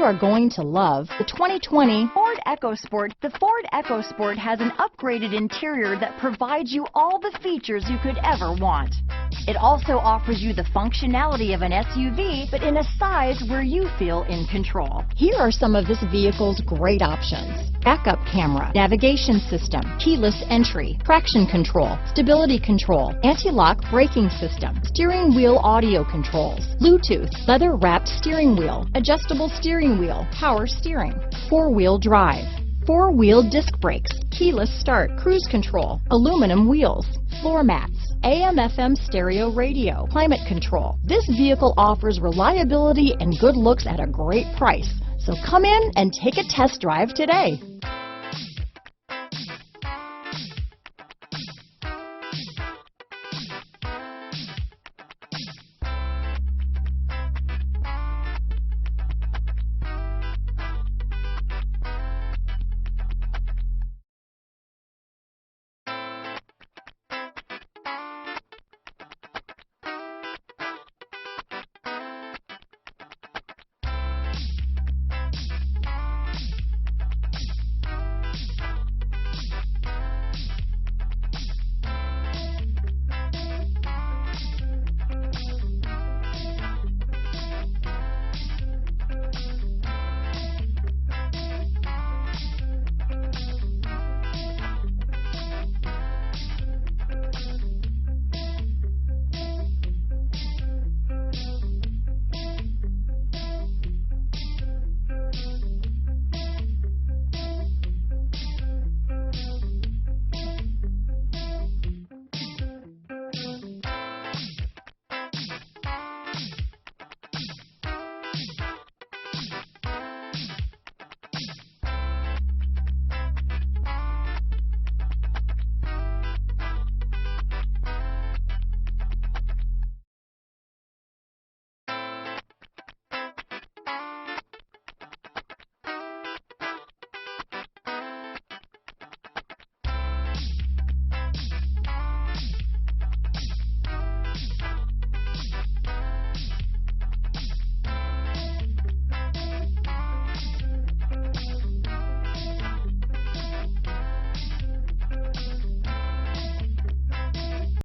are going to love the 2020 Ford EcoSport. The Ford EcoSport has an upgraded interior that provides you all the features you could ever want. It also offers you the functionality of an SUV, but in a size where you feel in control. Here are some of this vehicle's great options: backup camera, navigation system, keyless entry, traction control, stability control, anti-lock braking system, steering wheel audio controls, Bluetooth, leather-wrapped steering wheel, adjustable steering wheel, power steering, four-wheel drive, four-wheel disc brakes, keyless start, cruise control, aluminum wheels, floor mats, AM/FM stereo radio, climate control. This vehicle offers reliability and good looks at a great price. So come in and take a test drive today.